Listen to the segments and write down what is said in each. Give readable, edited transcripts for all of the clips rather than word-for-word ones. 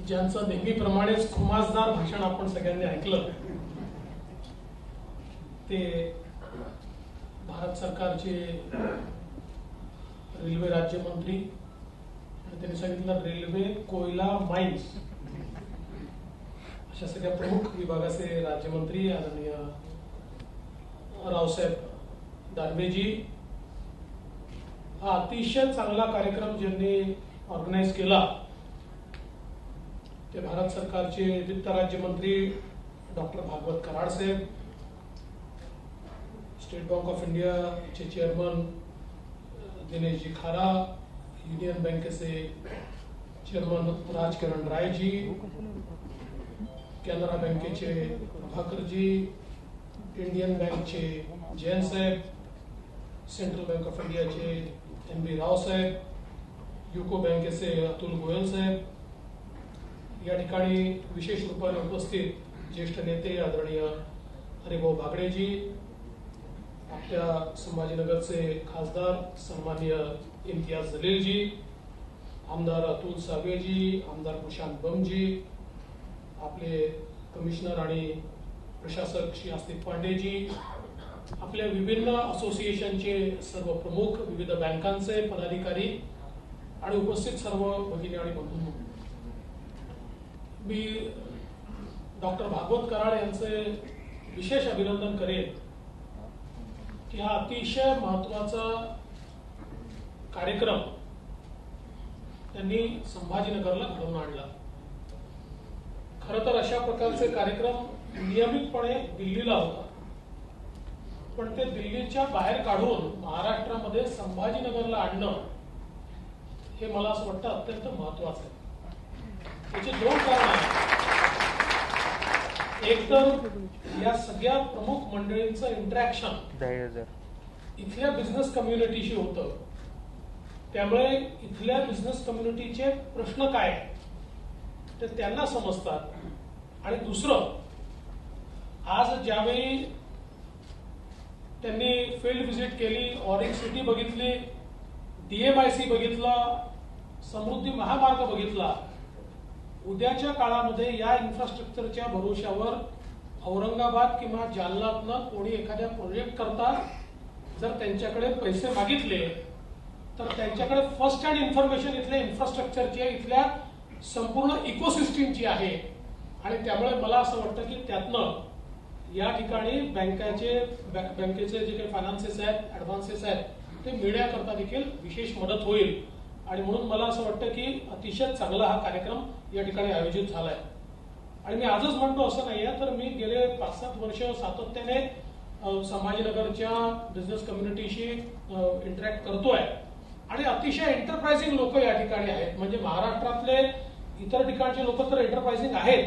ज्यांचं नेहमीप्रमाणेच खुमासदार भाषण आपण सगळ्यांनी ऐकलं ते भारत सरकारचे रेल्वे राज्यमंत्री आणि त्यांनी सांगितलं रेल्वे, कोयला, माइन्स अशा सगळ्या प्रमुख विभागाचे राज्यमंत्री आदरणीय रावसाहेब दानवेजी हा अतिशय चांगला कार्यक्रम ज्यांनी ऑर्गनाइज केला ते भारत सरकारचे वित्त राज्यमंत्री डॉक्टर भागवत कराड साहेब, स्टेट बँक ऑफ इंडिया चे चेअरमन दिनेशजी खारा, युनियन बँकेचे चेअरमन राजकिरण रायजी, कॅनरा बँकेचे प्रभाकरजी, इंडियन बँकचे जैन साहेब, सेंट्रल बँक ऑफ इंडियाचे एम.बी. राव साहेब, युको बँकेचे अतुल गोयल साहेब, या ठिकाणी विशेष रूपाने उपस्थित ज्येष्ठ नेते आदरणीय हरिभाऊ बागडेजी, आपल्या संभाजीनगरचे खासदार सन्माननीय इम्तियाज जलीलजी, आमदार अतुल सावेजी, आमदार प्रशांत बमजी, आपले कमिशनर आणि प्रशासक श्री आस्तिक पांडेजी, आपल्या विभिन्न असोसिएशनचे सर्व प्रमुख, विविध बँकांचे पदाधिकारी आणि उपस्थित सर्व भगिनी आणि बंधू, मी डॉक्टर भागवत कराड यांचे विशेष अभिनंदन करेन की हा अतिशय महत्वाचा कार्यक्रम त्यांनी संभाजीनगरला घडवून आणला. खरं तर अशा प्रकारचे कार्यक्रम नियमितपणे दिल्लीला होता, पण ते दिल्लीच्या बाहेर काढून महाराष्ट्रामध्ये संभाजीनगरला आणणं हे मला असं वाटतं अत्यंत महत्वाचं आहे. त्याचे दोन कारण आहेत. एक तर या सगळ्या प्रमुख मंडळींचं इंटरॅक्शन इथल्या बिझनेस कम्युनिटीशी होतं, त्यामुळे इथल्या बिझनेस कम्युनिटीचे प्रश्न काय ते त्यांना समजतात. आणि दुसरं, आज ज्यावेळी त्यांनी फील्ड व्हिजिट केली, ऑरेंज सिटी बघितली, DMIC बघितला, समृद्धी महामार्ग बघितला, उद्याच्या काळामध्ये या इन्फ्रास्ट्रक्चरच्या भरोश्यावर औरंगाबाद किंवा जालन्यातनं कोणी एखाद्या प्रोजेक्ट करता जर त्यांच्याकडे पैसे मागितले तर त्यांच्याकडे फर्स्ट हँड इन्फॉर्मेशन इथल्या इन्फ्रास्ट्रक्चरची आहे, इथल्या संपूर्ण इकोसिस्टीमची आहे. आणि त्यामुळे मला असं वाटतं की त्यातनं या ठिकाणी बँकेचे जे काही फायनान्सेस आहेत, ऍडव्हान्सेस आहेत ते मिळण्याकरता देखील विशेष मदत होईल. आणि म्हणून मला असं वाटतं की अतिशय चांगला हा कार्यक्रम या ठिकाणी आयोजित झालाय. आणि मी आजच म्हणतो असं नाहीये, तर मी गेले 5-7 वर्ष सातत्याने संभाजीनगरच्या बिझनेस कम्युनिटीशी इंटरॅक्ट करतोय आणि अतिशय एंटरप्राइझिंग लोक या ठिकाणी आहेत. म्हणजे महाराष्ट्रातले इतर ठिकाणचे लोक तर एंटरप्राइझिंग आहेत,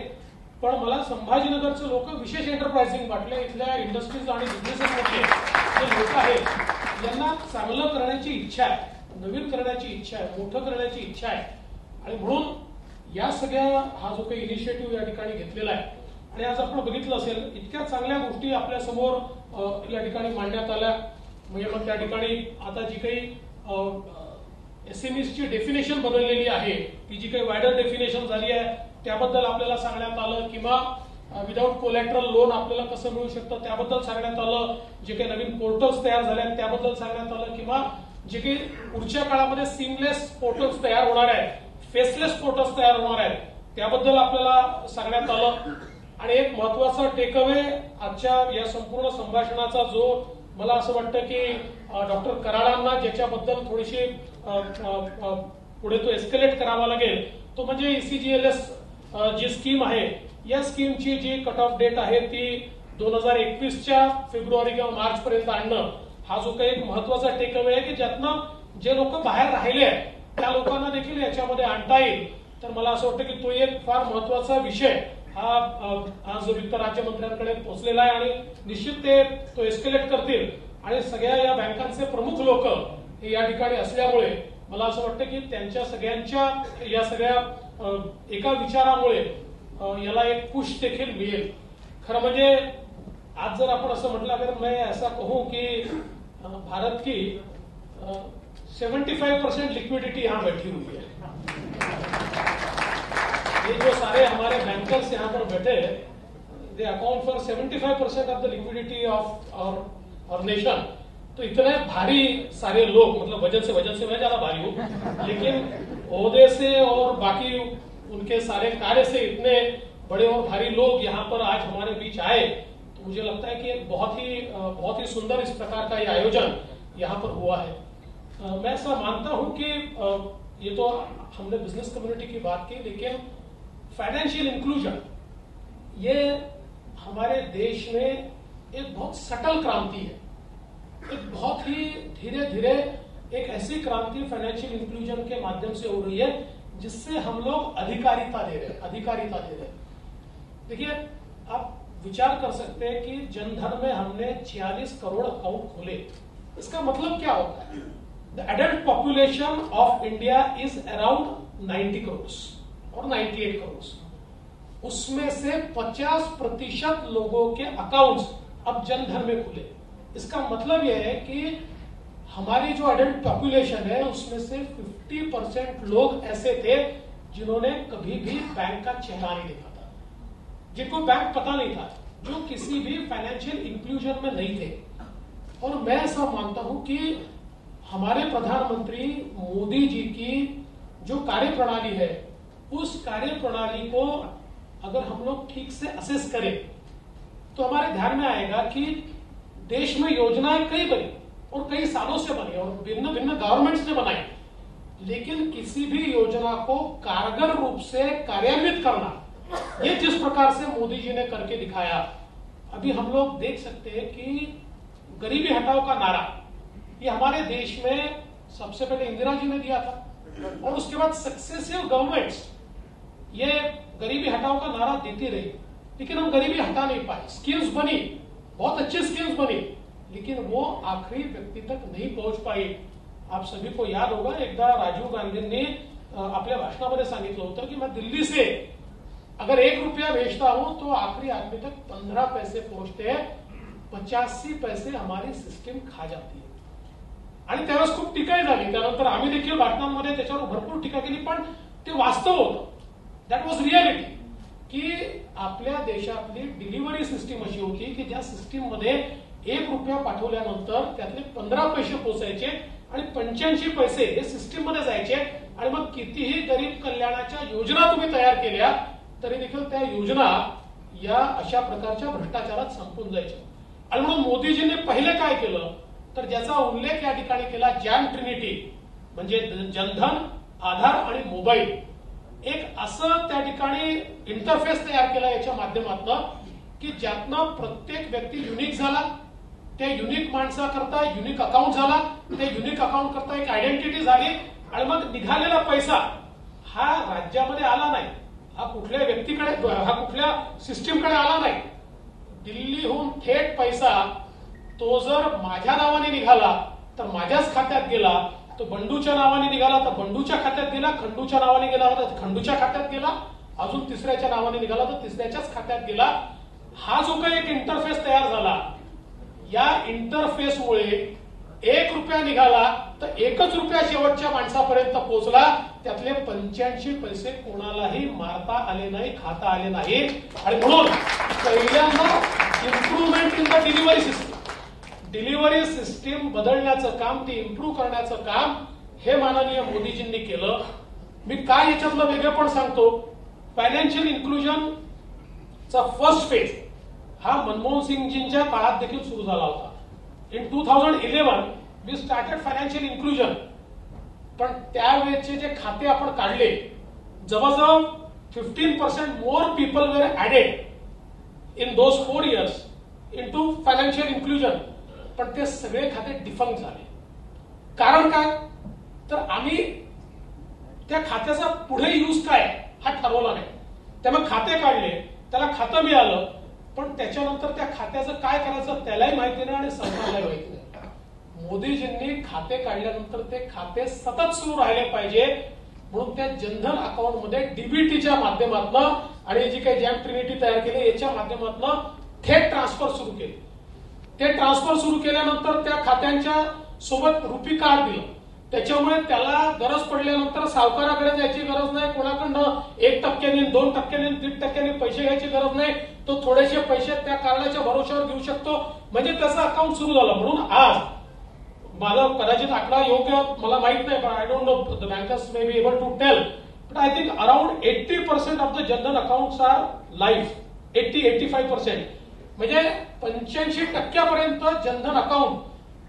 पण मला संभाजीनगरचे लोक विशेष एंटरप्राइझिंग वाटले. इथल्या इंडस्ट्रीज आणि बिझनेसेस मधले जे लोक आहेत यांना चांगलं करण्याची इच्छा आहे, नवीन करण्याची इच्छा आहे, मोठं करण्याची इच्छा आहे. आणि म्हणून या सगळ्या हा जो काही इनिशिएटिव्ह या ठिकाणी घेतलेला आहे आणि आज आपण बघितलं असेल इतक्या चांगल्या गोष्टी आपल्या समोर या ठिकाणी मांडण्यात आल्या. म्हणजे मग त्या ठिकाणी आता जी काही SMEsची डेफिनेशन बदललेली आहे, ती जी काही वायडर डेफिनेशन झाली आहे त्याबद्दल आपल्याला सांगण्यात आलं, किंवा विदाउट कोलॅटरल लोन आपल्याला कसं मिळू शकतं त्याबद्दल सांगण्यात आलं, जे काही नवीन पोर्टल्स तयार झाले आहेत त्याबद्दल सांगण्यात आलं, किंवा जे काही पुढच्या काळामध्ये सीमलेस पोर्टल्स तयार होणार आहेत, फेसलेस पोर्टल्स तयार होणार आहेत त्याबद्दल आपल्याला सांगण्यात आलं. आणि एक महत्वाचा टेकअवे आजच्या या संपूर्ण संभाषणाचा जो मला असं वाटतं की डॉक्टर कराडांना ज्याच्याबद्दल थोडीशी पुढे तो एस्केलेट करावा लागेल तो म्हणजे ECGLS जी स्कीम आहे, या स्कीमची जी कट ऑफ डेट आहे ती 2021च्या फेब्रुवारी किंवा मार्च पर्यंत आणणं हा जो काही एक महत्वाचा टेकअवे आहे की ज्यातनं जे लोक बाहेर राहिले आहेत त्या लोकांना देखील याच्यामध्ये आणता येईल. तर मला असं वाटतं की तो एक फार महत्वाचा विषय हा आज वित्त राज्यमंत्र्यांकडे पोहोचलेला आहे आणि निश्चित ते तो एस्केलेट करतील. आणि सगळ्या या बँकांचे प्रमुख लोक हे या ठिकाणी असल्यामुळे मला असं वाटतं की त्यांच्या सगळ्यांच्या या सगळ्या एका विचारामुळे याला एक पुश देखील मिळेल. खरं म्हणजे आज जर आपण असं म्हटलं अगर मैं ऐसा कहूं की भारत की 75% लिक्विडिटी यहां बैठी हुई है. ये जो सारे हमारे बैंकर्स यहाँ पर बैठे they account for 75% of the liquidity of our nation. तो इतने भारी सारे लोग, मतलब वजन से मैं ज्यादा भारी हूं, लेकिन ओहदे से और बाकी उनके सारे कार्य से इतने बड़े और भारी लोग यहाँ पर आज हमारे बीच आए, तो मुझे लगता है कि एक बहुत ही सुंदर इस प्रकार का ये आयोजन यहाँ पर हुआ है। मैं ऐसा मानता हूं कि ये तो हमने बिजनेस कम्युनिटी की बात की, लेकिन फाइनेंशियल इंक्लूजन ये हमारे देश में एक बहुत सटल क्रांति है, एक बहुत ही धीरे धीरे एक ऐसी क्रांति फाइनेंशियल इंक्लूजन के माध्यम से हो रही है जिससे हम लोग अधिकारिता दे रहे हैं। देखिए, आप विचार कर सकते हैं कि जनधन में हमने 46 करोड़ अकाउंट खोले। इसका मतलब क्या होता है? The adult population of India is around 90 crore और 98 करोड़। उसमें से 50% लोगों के अकाउंट्स अब जनधन में खुले। इसका मतलब यह है कि हमारी जो एडल्ट पॉपुलेशन है उसमें से 50% लोग ऐसे थे जिन्होंने कभी भी बैंक का चेहरा नहीं देखा था, जिनको बैंक पता नहीं था, जो किसी भी फाइनेंशियल इंक्लूजन में नहीं थे। और मैं ऐसा मानता हूं कि हमारे प्रधानमंत्री मोदी जी की जो कार्यप्रणाली है, उस कार्यप्रणाली को अगर हम लोग ठीक से असेस करें तो हमारे ध्यान में आएगा कि देश में योजनाएं कई बनी और कई सालों से बनी और भिन्न भिन्न गवर्नमेंट्स ने बनाई, लेकिन किसी भी योजना को कारगर रूप से कार्यान्वित करना, ये जिस प्रकार से मोदी जी ने करके दिखाया, अभी हम लोग देख सकते हैं कि गरीबी हटाओ का नारा ये हमारे देश में सबसे पहले इंदिरा जी ने दिया था और उसके बाद सक्सेसिव गवर्नमेंट्स ये गरीबी हटाओ का नारा देती रही, लेकिन हम गरीबी हटा नहीं पाए। स्कीम्स बनी, बहुत अच्छी स्कीम्स बनी, लेकिन वो आखिरी व्यक्ति तक नहीं पहुंच पाई। आप सभी को याद होगा, एकदा राजीव गांधींनी आपल्या भाषणामध्ये सांगितलं होतं की मैं दिल्ली से अगर 1 रुपया भेजता हूं तो आखिरी आदमी तक 15 पैसे पहुंचते हैं, 85 पैसे हमारी सिस्टीम खा जाती है। आणि त्यावेळेस खूप टीकाही झाली, त्यानंतर आम्ही देखील भाषणांमध्ये त्याच्यावर भरपूर टीका केली, पण ते वास्तव होतं, दॅट वॉज रियालिटी, की आपल्या देशातली डिलिव्हरी सिस्टीम अशी होती की ज्या सिस्टीम मध्ये 1 रुपया पाठवल्यानंतर त्यातले 15 पैसे पोचायचे आणि 85 पैसे हे सिस्टीम मध्ये जायचे, आणि मग कितीही गरीब कल्याणाच्या योजना तुम्ही तयार केल्या तरी देखील त्या योजना या अशा प्रकारच्या भ्रष्टाचारात संपून जायच्या। आणि म्हणून मोदीजींनी पहिले काय केलं तर ज्याचा उल्लेख या ठिकाणी केला, जॅम ट्रिनिटी, म्हणजे जनधन, आधार आणि मोबाईल, एक असं त्या ठिकाणी इंटरफेस तयार केला याच्या माध्यमातून की ज्यातनं प्रत्येक व्यक्ती युनिक झाला, त्या युनिक माणसाकरता युनिक अकाउंट झाला, त्या युनिक अकाउंट करता एक आयडेंटिटी झाली, आणि मग निघालेला पैसा हा राज्यामध्ये आला नाही, हा कुठल्या व्यक्तीकडे, हा कुठल्या सिस्टीमकडे आला नाही। दिल्लीहून थेट पैसा तो जर माझ्या नावाने निघाला तर माझ्याच खात्यात गेला, तो बंडूच्या नावाने निघाला तर बंडूच्या खात्यात गेला, खंडूच्या नावाने गेला तर खंडूच्या खात्यात गेला, अजून तिसऱ्याच्या नावाने निघाला तर तिसऱ्याच्याच खात्यात गेला। हा जो काही एक इंटरफेस तयार झाला, या इंटरफेसमुळे 1 रुपया निघाला तर 1च रुपया शेवटच्या माणसापर्यंत पोहोचला, त्यातले 85 पैसे कोणालाही मारता आले नाही, खाता आले नाही। आणि म्हणून पहिल्यांदा improvement in the delivery system बदलण्याचं काम, ती इम्प्रूव्ह करण्याचं काम हे माननीय मोदीजींनी केलं। मी काय याच्यातलं वेगळेपण सांगतो, फायनान्शियल इन्क्लुजनचा फर्स्ट फेज हा मनमोहन सिंगजींच्या काळात देखील सुरू झाला होता। In 2011 we started financial inclusion, पण त्यावेळेचे जे खाते आपण काढले, जवळजवळ 15% more people were added in those 4 years into financial inclusion, पण ते सगळे खाते डिफंक्ट झाले। कारण काय तर आम्ही त्या खात्याचा पुढे यूज काय हा ठरवला नाही। त्यामुळे खाते काढले, त्याला खातं मिळालं, पण त्याच्यानंतर त्या खात्याचं काय करायचं त्यालाही माहिती नाही आणि सरकारलाही माहिती नाही। मोदीजींनी खाते काढल्यानंतर ते खाते सतत सुरू राहिले पाहिजे, म्हणून त्या जनधन अकाउंटमध्ये डीबीटीच्या माध्यमातून आणि जी काही जॅम ट्रिनिटी तयार केली याच्या माध्यमातून थेट ट्रान्सफर सुरू केले। ते ट्रान्सफर सुरू केल्यानंतर त्या खात्यांच्या सोबत रुपी कार्ड दिलं, त्याच्यामुळे त्याला गरज पडल्यानंतर सावकाराकडे जायची गरज नाही, कोणाकडनं 1%, 2%, 3% पैसे घ्यायची गरज नाही. तो थोडेसे पैसे त्या कार्डाच्या भरोश्यावर घेऊ शकतो, म्हणजे त्याचं अकाउंट सुरू झालं. म्हणून आज मला कदाचित आकडा योग्य मला माहित नाही, पण I don't know, the bankers may be able to tell, but I think around 80% of the general accounts are live. 85%, म्हणजे 85% जनधन अकाउंट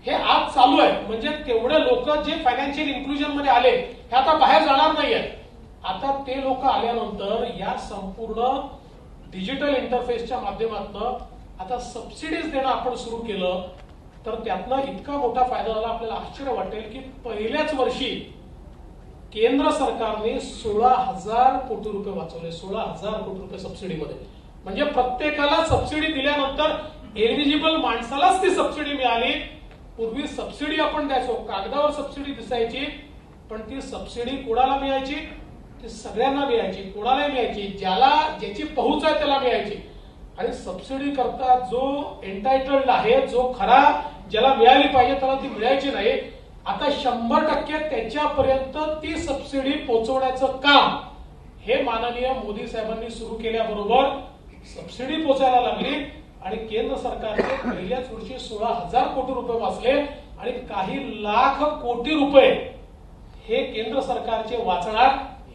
हे आज चालू आहे. म्हणजे तेवढे लोक जे फायनान्शियल इन्क्लुजन मध्ये आले हे आता बाहेर जाणार नाहीये. आता ते लोक आल्यानंतर या संपूर्ण डिजिटल इंटरफेसच्या माध्यमातून आता सबसिडीज देणं आपण सुरू केलं, तर त्यातनं इतका मोठा फायदा झाला, आपल्याला आश्चर्य वाटेल की पहिल्याच वर्षी केंद्र सरकारने 16,000 कोटी रुपये वाचवले. 16,000 कोटी रुपये सबसिडीमध्ये. म्हणजे प्रत्येकाला सबसिडी दिल्यानंतर एलिजिबल माणसालाच ती सबसिडी मिळाली. पूर्वी सबसिडी आपण द्यायचो, कागदावर सबसिडी दिसायची, पण ती सबसिडी कोणाला मिळायची? ती सगळ्यांना मिळायची, कोणालाही मिळायची, ज्याची पहुंच आहे त्याला मिळायची. आणि सबसिडी करता जो एंटायटल्ड आहे, जो खरा ज्याला मिळाली पाहिजे त्याला ती मिळायची नाही. आता 100% त्याच्यापर्यंत ती सबसिडी पोहोचवण्याचं काम हे माननीय मोदी साहेबांनी सुरू केल्याबरोबर सबसिडी पोहोचायला लागली. आणि केंद्र सरकारने पहिल्याच वर्षी 16,000 कोटी रुपये वाचले. आणि काही लाख कोटी रुपये हे केंद्र सरकारचे वाचणार.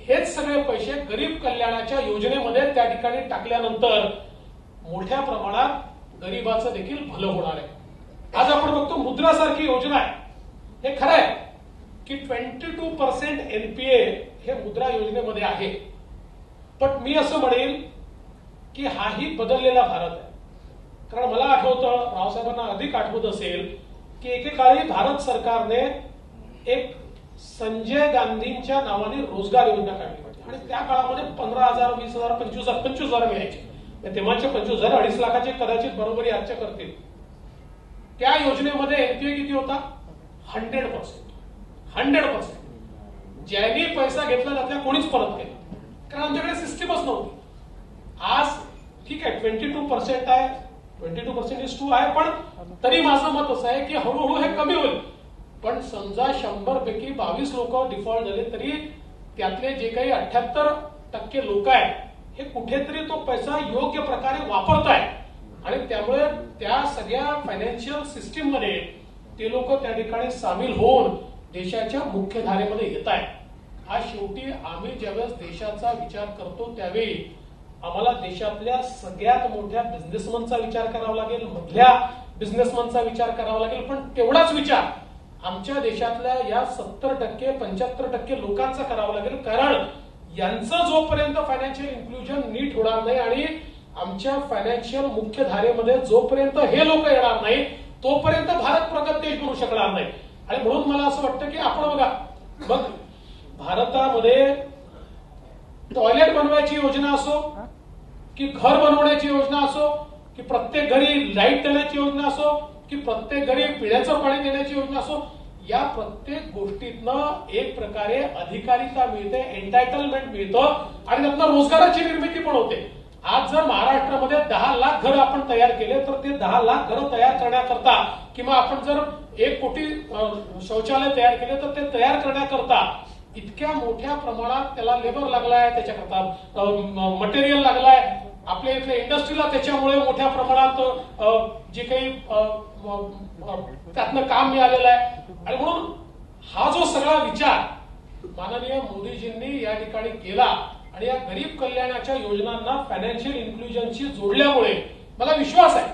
हेच सगळे पैसे गरीब कल्याणाच्या योजनेमध्ये त्या ठिकाणी टाकल्यानंतर मोठ्या प्रमाणात गरीबाचं देखील भलं होणार आहे. आज आपण बघतो मुद्रा सारखी योजना आहे. हे खरं आहे की 22% एनपीए हे मुद्रा योजनेमध्ये आहे, पण मी असं म्हणेल की हाही बदललेला भारत आहे. कारण मला आठवतं, रावसाहेबांना अधिक आठवत असेल की एकेकाळी भारत सरकारने एक संजय गांधींच्या नावाने रोजगार योजना काढली होती. आणि त्या काळामध्ये 15,000, 20,000, 25,000 मिळायचे. तेव्हाचे 25,000 2.5 लाखाचे कदाचित बरोबरी आजच्या करतील. त्या योजनेमध्ये एनपीए किती होता? 100%. ज्यांनी पैसा घेतला त्यातल्या कोणीच परत केला, कारण आमच्याकडे सिस्टीमच नव्हती. आज ठीक आहे 22% आहे, 22% इज टू आहे, पण तरी माझं मत असं आहे की हळूहळू हे कमी होईल. पण समजा 100 पैकी 22 लोक डिफॉल्ट झाले तरी त्यातले जे काही 78% लोक आहेत हे कुठेतरी तो पैसा योग्य प्रकारे वापरतायत. आणि त्यामुळे त्या सगळ्या फायनान्शियल सिस्टीम मध्ये ते लोक त्या ठिकाणी सामील होऊन देशाच्या मुख्य धारेमध्ये येत आहेत. हा शेवटी आम्ही ज्यावेळेस देशाचा विचार करतो त्यावेळी आम्हाला देशातल्या सगळ्यात मोठ्या बिझनेसमनचा विचार करावा लागेल, मधल्या बिझनेसमनचा विचार करावा लागेल, पण तेवढाच विचार आमच्या देशातल्या या 70%, 75% लोकांचा करावा लागेल. कारण यांचं जोपर्यंत फायनान्शियल इन्क्लुजन नीट होणार नाही आणि आमच्या फायनान्शियल मुख्य धारेमध्ये जोपर्यंत हे लोक येणार नाही तोपर्यंत भारत प्रगत देश बनू शकणार नाही. आणि म्हणून मला असं वाटतं की आपण बघा, मग भारतामध्ये टॉयलेट बनवायची योजना असो, की घर बनवण्याची योजना असो, की प्रत्येक घरी लाईट देण्याची योजना असो, की प्रत्येक घरी पिण्याचं पाणी देण्याची योजना असो, या प्रत्येक गोष्टीतनं एक प्रकारे अधिकारिता मिळते, एंटायटलमेंट मिळतं आणि त्यातनं रोजगाराची निर्मिती पण होते. आज जर महाराष्ट्रामध्ये 10 लाख घरं आपण तयार केले तर ते 10 लाख घरं तयार करण्याकरता किंवा आपण जर 1 कोटी शौचालय तयार केले तर ते तयार करण्याकरता इतक्या मोठ्या प्रमाणात त्याला लेबर लागलाय, त्याच्याकरता मटेरियल लागलाय. आपल्या इथल्या इंडस्ट्रीला त्याच्यामुळे मोठ्या प्रमाणात जे काही त्यातनं काम मिळालेलं आहे. आणि म्हणून हा जो सगळा विचार माननीय मोदीजींनी या ठिकाणी केला आणि या गरीब कल्याणाच्या योजनांना फायनान्शियल इन्क्लुजनशी जोडल्यामुळे मला विश्वास आहे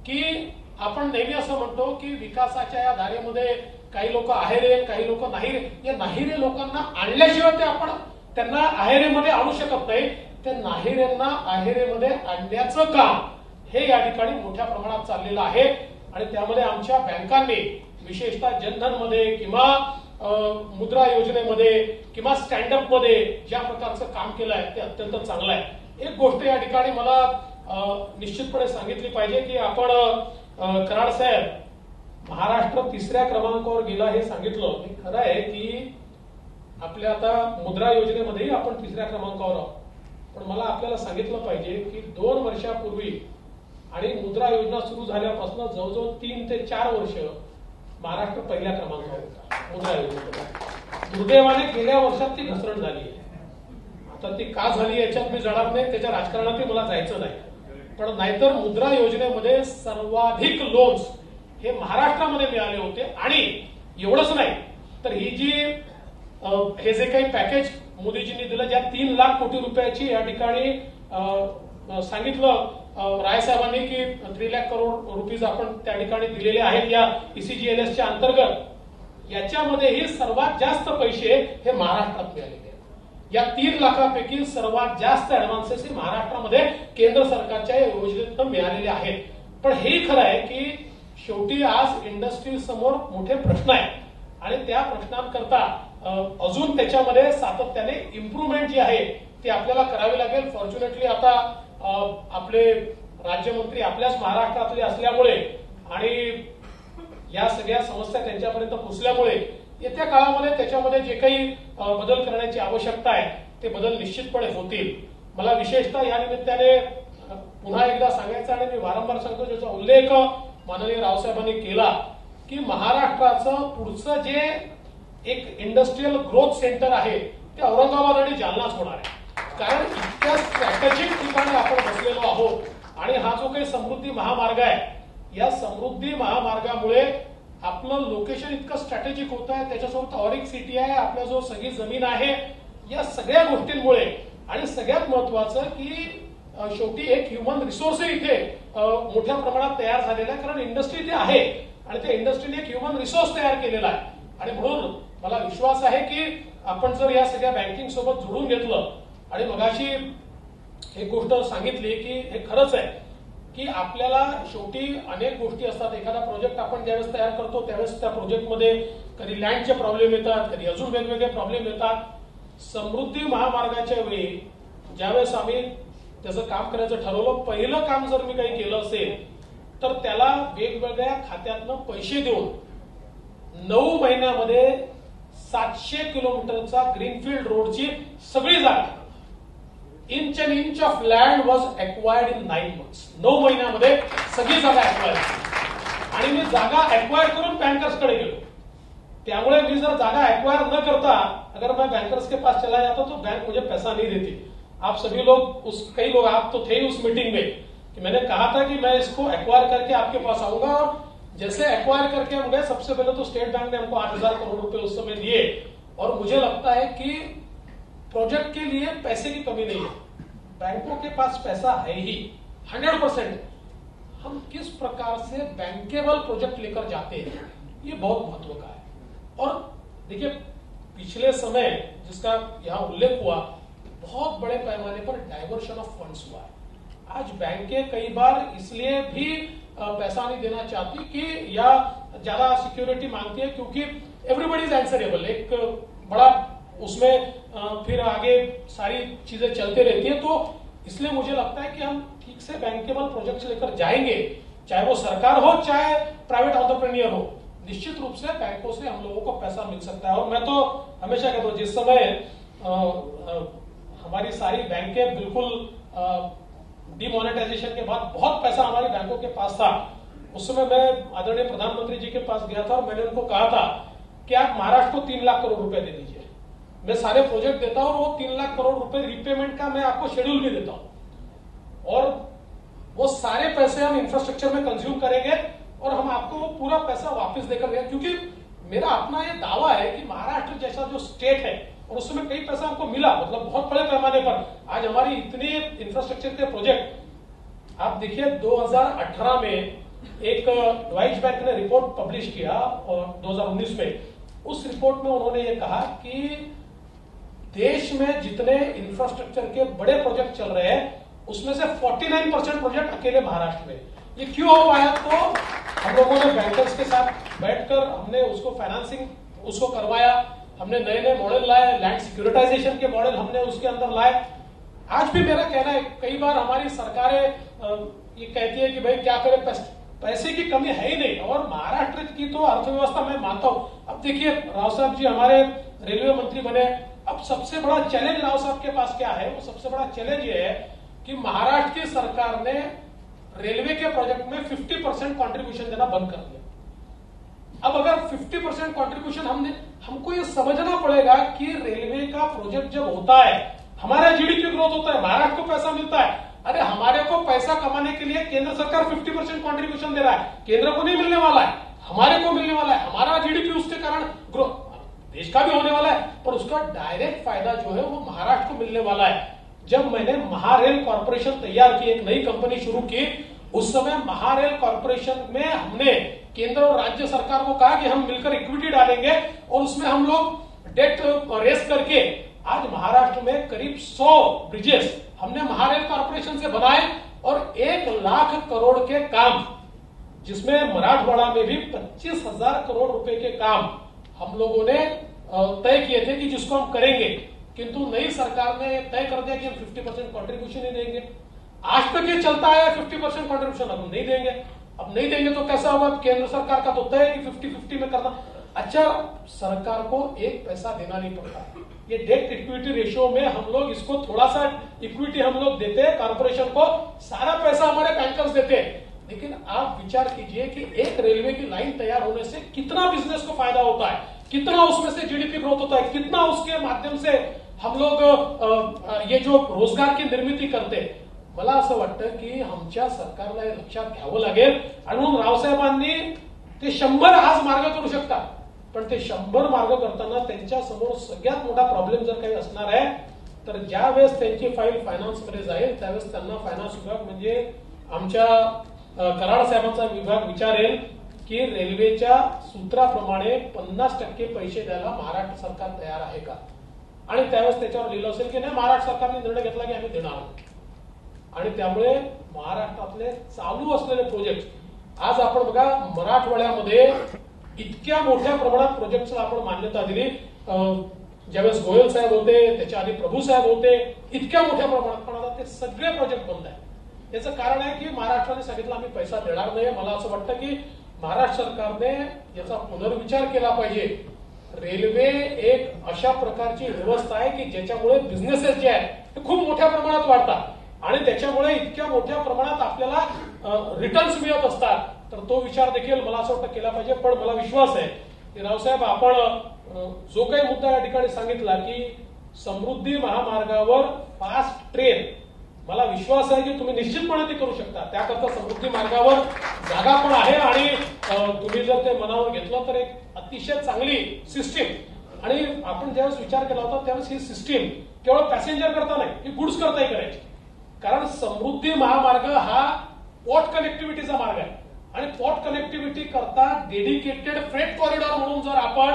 की आपण नेहमी असं म्हणतो की विकासाच्या या धारेमध्ये काही लोक आहेरे, काही लोक नाहीरे. या नाहीरे लोकांना आणल्याशिवाय ते आपण त्यांना आहेरेमध्ये आणू शकत नाही. ते नाहीरेंना आहेरेमध्ये आणण्याचं काम हे या ठिकाणी मोठ्या प्रमाणात चाललेलं आहे. आणि त्यामध्ये आमच्या बँकांनी विशेषतः जनधनमध्ये किंवा मुद्रा योजनेमध्ये किंवा स्टँडअप मध्ये ज्या प्रकारचं काम केलं आहे ते अत्यंत चांगलं आहे. एक गोष्ट या ठिकाणी मला निश्चितपणे सांगितली पाहिजे की आपण कराड साहेब महाराष्ट्र 3ऱ्या क्रमांकावर गेला हे सांगितलं. हे खरं आहे की आपल्या आता मुद्रा योजनेमध्येही आपण 3ऱ्या क्रमांकावर आहोत, पण मला आपल्याला सांगितलं पाहिजे की 2 वर्षापूर्वी आणि मुद्रा योजना सुरू झाल्यापासून जवळजवळ 3 ते 4 वर्ष महाराष्ट्र पहिल्या क्रमांकावर होता. मुद्रा योजनेमध्ये दुर्दैवाने गेल्या वर्षात ती घसरण झाली आहे. आता ती का झाली याच्यात मी जाणार नाही, त्याच्या राजकारणात मला जायचं नाही. पण नाहीतर मुद्रा योजनेमध्ये सर्वाधिक लोन्स हे महाराष्ट्रामध्ये मिळाले होते. आणि एवढंच नाही तर ही जी हे जे काही पॅकेज मोदीजींनी दिलं, ज्या 3 लाख कोटी रुपयाची या ठिकाणी सांगितलं रायसाहेबांनी की 3 लाख करोड रुपीज आपण त्या ठिकाणी दिलेले आहेत या ECGLSच्या अंतर्गत, याच्यामध्येही सर्वात जास्त पैसे हे महाराष्ट्रात मिळालेले आहेत. या 3 लाखापैकी सर्वात जास्त ऍडव्हान्सेस हे महाराष्ट्रामध्ये केंद्र सरकारच्या या योजनेतून मिळालेले आहेत. पण हेही खरं आहे की शेवटी आज इंडस्ट्री समोर मोठे प्रश्न आहेत आणि त्या प्रश्नांकरता अजून त्याच्यामध्ये सातत्याने इम्प्रूव्हमेंट जी आहे ती आपल्याला करावी लागेल. फॉर्च्युनेटली आता आपले राज्यमंत्री आपल्याच महाराष्ट्रातले असल्यामुळे आणि या सगळ्या समस्या त्यांच्यापर्यंत पोहोचल्यामुळे येत्या काळामध्ये त्याच्यामध्ये जे काही बदल करण्याची आवश्यकता आहे ते बदल निश्चितपणे होतील. मला विशेषतः या निमित्ताने पुन्हा एकदा सांगायचं आणि मी वारंवार सांगतो, ज्याचा उल्लेख माननीय रावसाहेबांनी केला की महाराष्ट्राचं पुढचं जे एक इंडस्ट्रियल ग्रोथ सेंटर आहे ते औरंगाबाद आणि जालनाच होणार आहे. कारण इतक्या स्ट्रॅटेजिक ठिकाणी आपण बसलेलो आहोत आणि हा जो काही समृद्धी महामार्ग आहे या समृद्धी महामार्गामुळे आपलं लोकेशन इतकं स्ट्रॅटेजिक होत आहे, त्याच्यासोबत ऑरिक सिटी आहे, आपल्या जो सगळी जमीन आहे, या सगळ्या गोष्टींमुळे आणि सगळ्यात महत्वाचं की शेवटी एक ह्युमन रिसोर्स इथे मोठ्या प्रमाणात तयार झालेला आहे. कारण इंडस्ट्री इथे आहे आणि त्या इंडस्ट्रीने एक ह्युमन रिसोर्स तयार केलेला आहे. आणि म्हणून मला विश्वास आहे की आपण जर या सगळ्या बँकिंग सोबत जोडून घेतलं आणि मगाशी एक गोष्ट सांगितली की हे खरंच आहे की आपल्याला शेवटी अनेक गोष्टी असतात. एखादा प्रोजेक्ट आपण ज्यावेळेस तयार करतो त्यावेळेस त्या प्रोजेक्टमध्ये कधी लँडचे प्रॉब्लेम येतात, कधी अजून वेगवेगळे प्रॉब्लेम येतात. समृद्धी महामार्गाच्या वेळी ज्यावेळेस आम्ही त्याचं काम करायचं ठरवलं, पहिलं काम जर मी काही केलं असेल तर त्याला वेगवेगळ्या खात्यातनं पैसे देऊन 9 महिन्यामध्ये 700 किलोमीटरचा ग्रीनफील्ड रोडची सगळी जागा inch and inch of land was acquired in 9 months. 9 महिन्यामध्ये सगळी जागा एक्वायर केली आणि मी जागा एक्वायर करून बँकर्सकडे गेलो. त्यामुळे मी जर जागा एक्वायर न करता अगर मैं बैंकर्स के पास चला जाता तो बैंक मुझे पैसा नहीं देती. आप सभी लोग कई लोग आप तो थे उस मीटिंग में कि मैंने कहा था कि मैं इसको एक्वायर करके आपके पास आऊंगा. और जैसे एक्वायर करके हम गए, सबसे पहले तो स्टेट बैंक ने हमको 8,000 करोड़ रुपए उस समय दिए. और मुझे लगता है कि प्रोजेक्ट के लिए पैसे की कमी नहीं है, बैंकों के पास पैसा है ही 100%. हम किस प्रकार से बैंकेबल प्रोजेक्ट लेकर जाते हैं ये बहुत महत्व का है. और देखिए पिछले समय जिसका यहां उल्लेख हुआ, बहुत बड़े पैमाने पर डाइवर्शन ऑफ फंड्स हुआ है. आज बैंकें कई बार इसलिए भी पैसा नहीं देना चाहती कि या ज्यादा सिक्योरिटी मांगती है क्योंकि एवरीबडी इज आंसरेबल. एक बड़ा उसमें फिर आगे सारी चीजें चलते रहती है. तो इसलिए मुझे लगता है कि हम ठीक से बैंकेबल प्रोजेक्ट्स लेकर जाएंगे, चाहे वो सरकार हो चाहे प्राइवेट एंटरप्रेन्योर हो, निश्चित रूप से बैंकों से हम लोगों को पैसा मिल सकता है. और मैं तो हमेशा कहता हूं, जिस समय हमारी सारी बैंकें बिल्कुल डिमोनेटाइजेशन के बाद बहुत पैसा हमारी बैंकों के पास था, उस समय मैं आदरणीय प्रधानमंत्री जी के पास गया था और मैंने उनको कहा था कि आप महाराष्ट्र को 3 लाख करोड़ रुपए दे दीजिए, मैं सारे प्रोजेक्ट देता हूं और वो 3 लाख करोड़ रुपए रिपेमेंट का मैं आपको शेड्यूल भी देता हूं और वो सारे पैसे हम इंफ्रास्ट्रक्चर में कंज्यूम करेंगे और हम आपको वो पूरा पैसा वापस देकर देंगे. क्योंकि मेरा अपना ये दावा है कि महाराष्ट्र जैसा जो स्टेट है और उसमें कई पैसा हमको मिला, मतलब बहुत बड़े पैमाने पर. आज हमारी इतने इंफ्रास्ट्रक्चर के प्रोजेक्ट आप देखिए, 2018 में एक डॉइच बैंक ने रिपोर्ट पब्लिश किया और 2019 में उस रिपोर्ट में उन्होंने ये कहा कि देश में जितने इंफ्रास्ट्रक्चर के बड़े प्रोजेक्ट चल रहे हैं उसमें से 49% प्रोजेक्ट अकेले महाराष्ट्र में. ये क्यों हो पाया? तो हम लोगों ने बैंकर्स के साथ बैठकर हमने उसको फाइनेंसिंग उसको करवाया, हमने नए नए मॉडल लाए, लैंड सिक्योरिटाइजेशन के मॉडल हमने उसके अंदर लाए. आज भी मेरा कहना है, कई बार हमारी सरकारें ये कहती है कि भाई क्या करें, पैसे की कमी है ही नहीं. और महाराष्ट्र की तो अर्थव्यवस्था मैं मानता हूं. अब देखिए राव साहब जी हमारे रेलवे मंत्री बने, अब सबसे बड़ा चैलेंज राव साहब के पास क्या है? वो सबसे बड़ा चैलेंज ये है कि महाराष्ट्र की सरकार ने रेलवे के प्रोजेक्ट में 50% कॉन्ट्रीब्यूशन देना बंद कर दिया. अब अगर 50% कॉन्ट्रीब्यूशन हमको ये समझना पड़ेगा कि रेलवे का प्रोजेक्ट जब होता है, हमारा जीडीपी ग्रोथ होता है, महाराष्ट्र को पैसा मिलता है। अरे हमारे को पैसा कमाने के लिए केंद्र सरकार 50% कॉन्ट्रीब्यूशन दे रहा है, केंद्र को नहीं मिलने वाला है, हमारे को मिलने वाला है। हमारा जीडीपी उसके कारण ग्रोथ देश का भी होने वाला है, पर उसका डायरेक्ट फायदा जो है वो महाराष्ट्र को मिलने वाला है। जब मैंने महारेल कॉर्पोरेशन तैयार की, एक नई कंपनी शुरू की, उस समय महारेल कॉर्पोरेशन में हमने केंद्र और राज्य सरकार को कहा कि हम मिलकर इक्विटी डालेंगे और उसमें हम लोग डेट रेस करके आज महाराष्ट्र में करीब 100 ब्रिजेस हमने महारेल कॉर्पोरेशन से बनाए और 1 लाख करोड़ के काम, जिसमें मराठवाड़ा में भी 25,000 करोड़ रुपए के काम हम लोगों ने तय किए थे कि जिसको हम करेंगे। किंतु नई सरकार ने तय कर दिया कि हम 50% कॉन्ट्रीब्यूशन ही देंगे। आज तक ये चलता है 50% कॉन्ट्रीब्यूशन, अब हम नहीं देंगे। अब नहीं देंगे तो कैसा होगा? केंद्र सरकार का तो तय है कि 50-50 में करना। अच्छा, सरकार को एक पैसा देना नहीं पड़ता। ये डेट इक्विटी रेशियो में हम लोग इसको थोड़ा सा इक्विटी हम लोग देते हैं कॉर्पोरेशन को, सारा पैसा हमारे बैंकर्स देते हैं। लेकिन आप विचार कीजिए कि एक रेलवे की लाइन तैयार होने से कितना बिजनेस को फायदा होता है, कितना उसमें से जीडीपी ग्रोथ होता है, कितना उसके माध्यम से हम लोग ये जो रोजगार की निर्मिती करते। मला असं वाटतं की आमच्या सरकारला हे लक्षात घ्यावं लागेल आणि म्हणून रावसाहेबांनी ते 100 आज मार्ग करू शकतात, पण ते 100 मार्ग करताना त्यांच्या समोर सगळ्यात मोठा प्रॉब्लेम जर काही असणार आहे तर ज्या वेळेस त्यांची फाईल फायनान्समध्ये जाईल त्यावेळेस त्यांना फायनान्स विभाग म्हणजे आमच्या कराड साहेबांचा विभाग विचारेल की रेल्वेच्या सूत्राप्रमाणे 50% पैसे द्यायला महाराष्ट्र सरकार तयार आहे का, आणि त्यावेळेस त्याच्यावर लिहिलं असेल की नाही महाराष्ट्र सरकारने निर्णय घेतला की आम्ही देणार। आणि त्यामुळे महाराष्ट्रातले चालू असलेले प्रोजेक्ट आज आपण बघा मराठवाड्यामध्ये इतक्या मोठ्या प्रमाणात प्रोजेक्टला आपण मान्यता दिली। ज्यावेळेस गोयल साहेब होते, त्याच्या आधी प्रभू साहेब होते, इतक्या मोठ्या प्रमाणात, पण आता ते सगळे प्रोजेक्ट बंद आहे। याचं कारण आहे की महाराष्ट्राने सांगितलं आम्ही पैसा देणार नाही। मला असं वाटतं की महाराष्ट्र सरकारने याचा पुनर्विचार केला पाहिजे। रेल्वे एक अशा प्रकारची व्यवस्था आहे की ज्याच्यामुळे बिझनेसेस जे आहेत ते खूप मोठ्या प्रमाणात वाढतात आणि त्याच्यामुळे इतक्या मोठ्या प्रमाणात आपल्याला रिटर्न्स मिळत असतात। तर तो विचार देखील मला असं वाटतं केला पाहिजे। पण मला विश्वास आहे की रावसाहेब आपण जो काही मुद्दा या ठिकाणी सांगितला की समृद्धी महामार्गावर फास्ट ट्रेन, मला विश्वास आहे की तुम्ही निश्चितपणे ते करू शकता। त्याकरता समृद्धी मार्गावर जागा पण आहे आणि तुम्ही जर ते मनावर घेतलं तर एक अतिशय चांगली सिस्टीम। आणि आपण ज्यावेळेस विचार केला होता त्यावेळेस ही सिस्टीम केवळ पॅसेंजर करता नाही, ही गुड्स करताही करायची। कारण समृद्धी महामार्ग हा पोर्ट कनेक्टिव्हिटीचा मार्ग आहे आणि पोर्ट कनेक्टिव्हिटी करता डेडिकेटेड फ्रेट कॉरिडॉर म्हणून जर आपण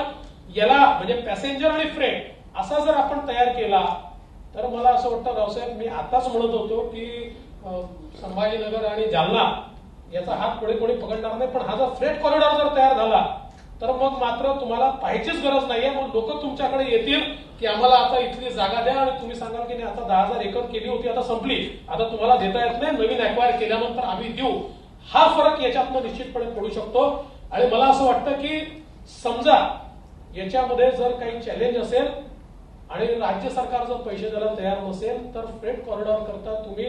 याला म्हणजे पॅसेंजर आणि फ्रेट असा जर आपण तयार केला तर मला असं वाटतं रावसाहेब, मी आताच म्हणत होतो की संभाजीनगर आणि जालना याचा हात पुढे कोणी पकडणार नाही, पण हा जर फ्रेट कॉरिडॉर जर तयार झाला तर मग मात्र तुम्हाला पाहायचीच गरज नाहीये। मग लोक तुमच्याकडे येतील की आम्हाला आता इथली जागा द्या आणि तुम्ही सांगाल की नाही आता 10,000 एकर केली होती आता संपली, आता तुम्हाला देता येत नाही, नवीन अक्वायर केल्यानंतर आम्ही देऊ। हा फरक याच्यातनं निश्चितपणे पडू शकतो। आणि मला असं वाटतं की समजा याच्यामध्ये जर काही चॅलेंज असेल आणि राज्य सरकार जर पैसे द्यायला तयार नसेल तर फ्रेट कॉरिडॉर करता तुम्ही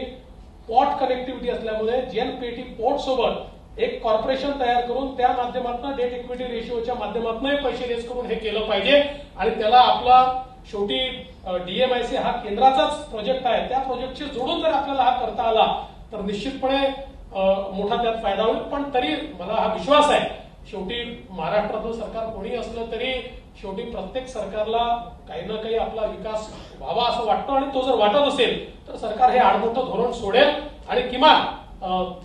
पोर्ट कनेक्टिव्हिटी असल्यामुळे जेएनपीटी पोर्ट सोबत एक कॉर्पोरेशन तयार करून त्या माध्यमातून डेट इक्विटी रेशिओच्या माध्यमातून पैसे रेस करून हे केलं पाहिजे। आणि त्याला आपला शेवटी डीएमआयसी हा केंद्राचाच प्रोजेक्ट आहे, त्या प्रोजेक्टशी जोडून जर आपल्याला हा करता आला तर निश्चितपणे मोठा त्यात फायदा होईल। पण तरी मला हा विश्वास आहे शेवटी महाराष्ट्रातलं सरकार कोणी असलं तरी शेवटी प्रत्येक सरकारला काही ना काही आपला विकास व्हावा असं वाटतं आणि तो जर वाटत असेल तर सरकार हे आडमोठं धोरण सोडेल आणि किमान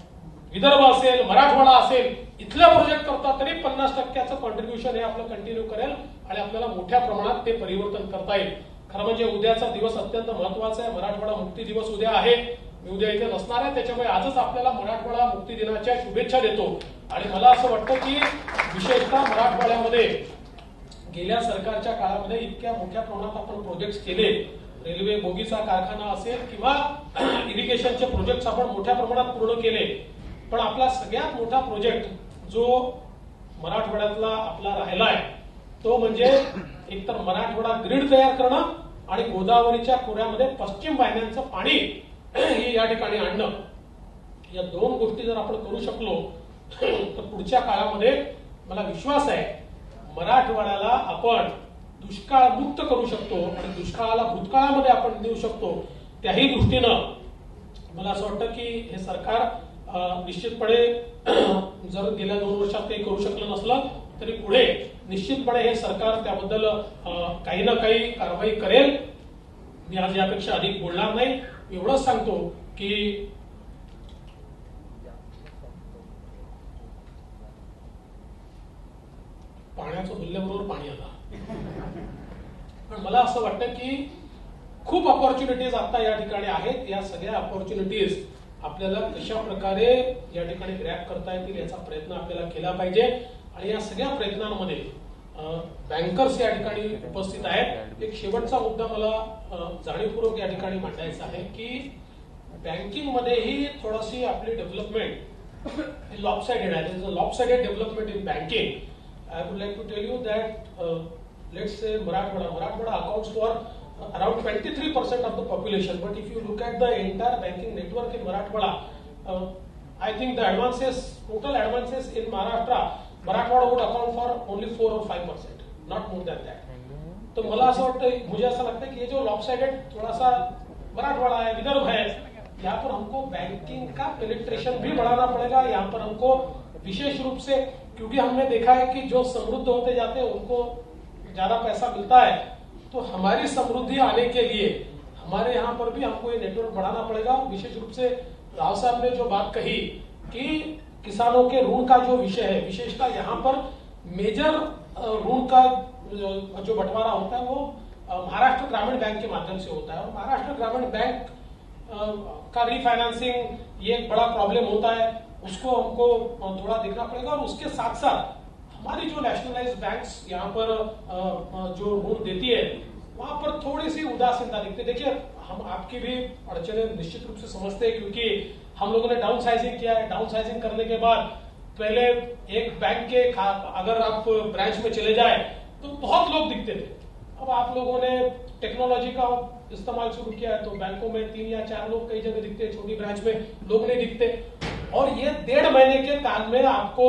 विदर्भ असेल, मराठवाडा असेल, इथल्या प्रोजेक्ट करता तरी 50%चं कॉन्ट्रीब्युशन हे आपलं कंटिन्यू करेल आणि आपल्याला मोठ्या प्रमाणात ते परिवर्तन करता येईल। खरं म्हणजे उद्याचा दिवस अत्यंत महत्वाचा आहे, मराठवाडा मुक्ती दिवस उद्या आहे। मी उद्या इथे नसणार आहे, त्याच्यामुळे आजच आपल्याला मराठवाडा मुक्ती दिनाच्या शुभेच्छा देतो। आणि मला असं वाटतं की विशेषतः मराठवाड्यामध्ये गेल्या सरकारच्या काळामध्ये इतक्या मोठ्या प्रमाणात आपण प्रोजेक्ट्स केले, रेल्वे बोगीचा कारखाना असेल किंवा इरिगेशनचे प्रोजेक्ट्स आपण मोठ्या प्रमाणात पूर्ण केले। पण आपला सगळ्यात मोठा प्रोजेक्ट जो मराठवाड्यातला आपला राहिला आहे तो म्हणजे एकतर मराठवाडा ग्रीड तयार करणं आणि गोदावरीच्या खोऱ्यामध्ये पश्चिम वाहिन्यांचं पाणी हे या ठिकाणी आणणं। या दोन गोष्टी जर आपण करू शकलो तर पुढच्या काळामध्ये मला विश्वास आहे मराठवाड्याला आपण दुष्काळ मुक्त करू शकतो आणि दुष्काळाला भूतकाळामध्ये आपण देऊ शकतो. त्याही दृष्टीनं मला असं वाटतं की हे सरकार निश्चितपणे जर गेल्या 2 वर्षात काही करू शकलं नसलं तरी पुढे निश्चितपणे हे सरकार त्याबद्दल काही ना काही कारवाई करेल. मी आज यापेक्षा अधिक बोलणार नाही. एवढंच सांगतो की पाण्याचं बोलल्याबरोबर पाणी आलं. पण मला असं वाटतं की खूप ऑपॉर्च्युनिटीज आता या ठिकाणी आहेत. या सगळ्या ऑपॉर्च्युनिटीज आपल्याला कशा प्रकारे या ठिकाणी ग्रॅप करता येतील याचा प्रयत्न आपल्याला केला पाहिजे. आणि या सगळ्या प्रयत्नांमध्ये बँकर्स या ठिकाणी उपस्थित आहेत. एक शेवटचा मुद्दा मला जाणीवपूर्वक या ठिकाणी मांडायचा आहे की बँकिंग मध्येही थोडीशी आपली डेव्हलपमेंट लॉपसाइडेड आहे. Lopsided development in banking. I would like to tell you that let's say Marathwada accounts for around 23% of the population. But if you look at the entire banking network in Marathwada, I think the total advances in Marathwada would account for only 4 or 5%, not more than that. तो मला असं वाटतं, मुझे ऐसा लगता है कि ये जो लॉपसाइडेड थोड़ा सा मराठवाड़ा है, विदर्भ है, यहाँ पर हमको बैंकिंग का पेनिट्रेशन भी बढ़ाना पड़ेगा. यहाँ पर हमको विशेष रूप से, क्योंकि हमने देखा है कि जो समृद्ध होते जाते हैं उनको ज्यादा पैसा मिलता है, तो हमारी समृद्धि आने के लिए हमारे यहाँ पर भी हमको ये नेटवर्क बढ़ाना पड़ेगा. विशेष रूप से राव साहब ने जो बात कही कि किसानों के ऋण का जो विषय है, विशेषता यहाँ पर मेजर ऋण का जो बंटवारा होता है वो महाराष्ट्र ग्रामीण बैंक के माध्यम से होता है. और महाराष्ट्र ग्रामीण बैंक का रीफाइनेंसिंग ये एक बड़ा प्रॉब्लम होता है, उसको हमको थोड़ा देखना पड़ेगा. और उसके साथ साथ हमारी जो नेशनलाइज्ड बैंक्स यहाँ पर जो ऋण देती है वहां पर थोड़ी सी उदासीनता दिखती है. देखिए, हम आपकी भी अड़चने निश्चित रूप से समझते हैं, क्योंकि हम लोगों ने डाउन साइजिंग किया है. डाउन साइजिंग करने के बाद पहले एक बैंक के अगर आप ब्रांच में चले जाए तो बहुत लोग दिखते थे. अब आप लोगों ने टेक्नोलॉजी का इस्तेमाल शुरू किया है तो बैंकों में 3 या 4 लोग कई जगह दिखते हैं, छोटी ब्रांच में लोग नहीं दिखते. और ये 1.5 महीने के काल में आपको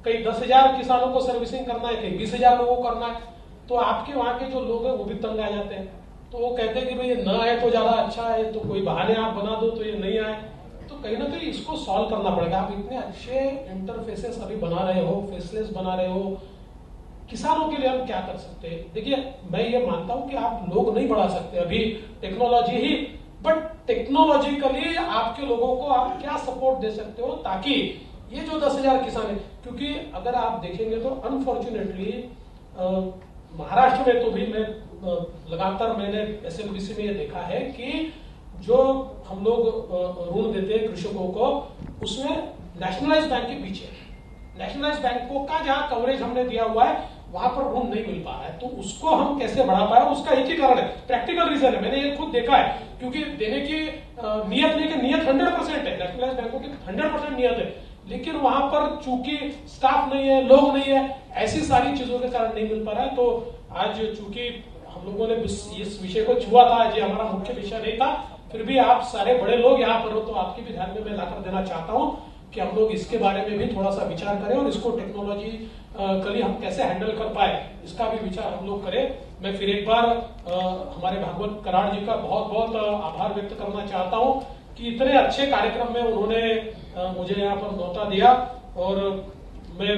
कई 10,000 किसानों को सर्विसिंग करना है, कई 20,000 लोगों को करना है, तो आपके वहां के जो लोग हैं वो भी तंग आ जाते हैं. तो वो कहते हैं कि भाई ये न आए तो ज्यादा अच्छा है, तो कोई बहाने आप बना दो तो ये नहीं आए. तो कहीं ना कहीं इसको सॉल्व करना पड़ेगा. आप इतने अच्छे इंटरफेसेस अभी बना रहे हो, फेसलेस बना रहे हो, किसानों के लिए हम क्या कर सकते हैं? देखिए, मैं ये मानता हूं कि आप लोग नहीं बढ़ा सकते अभी टेक्नोलॉजी ही, बट टेक्नोलॉजिकली आपके लोगों को आप क्या सपोर्ट दे सकते हो ताकि ये जो 10,000 किसान है, क्योंकि अगर आप देखेंगे तो अनफॉर्चुनेटली महाराष्ट्र में तो भी मैं लगातार मैंने एसएमबीसी में ये देखा है कि जो हम लोग ऋण देते हैं कृषकों को, उसमें नेशनलाइज्ड बैंक के पीछे, नेशनलाइज्ड बैंकों का जहां कवरेज हमने दिया हुआ है वहां पर ऋण नहीं मिल पा रहा है. तो उसको हम कैसे बढ़ा पाए, उसका एक ही कारण है, प्रैक्टिकल रीजन है. मैंने ये खुद देखा है, क्योंकि देने की नियत नहीं, कि नियत 100% है, नेशनलाइज्ड बैंकों की 100% नियत है, लेकिन वहां पर चूंकि स्टाफ नहीं है, लोग नहीं है, ऐसी सारी चीजों के कारण नहीं मिल पा रहा है. तो आज चूंकि हम लोगों ने इस विषय को छुआ था, आज ये हमारा मुख्य विषय नहीं था, फिर भी आप सारे बड़े लोग यहाँ पर हो तो आपके भी ध्यान में मैं लाकर देना चाहता हूँ कि हम लोग इसके बारे में भी थोड़ा सा विचार करें और इसको टेक्नोलॉजी कल हम कैसे हैंडल कर पाए इसका भी विचार हम लोग करें. मैं फिर एक बार हमारे भागवत कराड़ जी का बहुत बहुत आभार व्यक्त करना चाहता हूं कि इतने अच्छे कार्यक्रम में उन्होंने मुझे यहाँ पर न्योता दिया. और मैं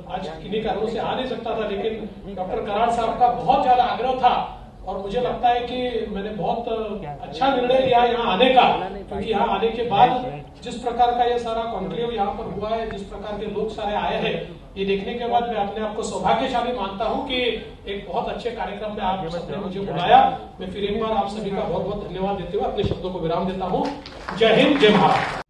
आज किन्हीं कारणों से आ नहीं सकता था, लेकिन डॉक्टर कराड़ साहब का बहुत ज्यादा आग्रह था और मुझे लगता है कि मैंने बहुत अच्छा निर्णय लिया यहाँ आने का, क्योंकि यहाँ आने के बाद जिस प्रकार का ये सारा कॉन्क्लेव यहाँ पर हुआ है, जिस प्रकार के लोग सारे आए हैं, ये देखने के बाद मैं अपने आप को सौभाग्यशाली मानता हूँ कि एक बहुत अच्छे कार्यक्रम में आप सबने मुझे बुलाया. मैं फिर एक बार आप सभी का बहुत बहुत धन्यवाद देते हुए अपने शब्दों को विराम देता हूँ. जय हिंद, जय भारत.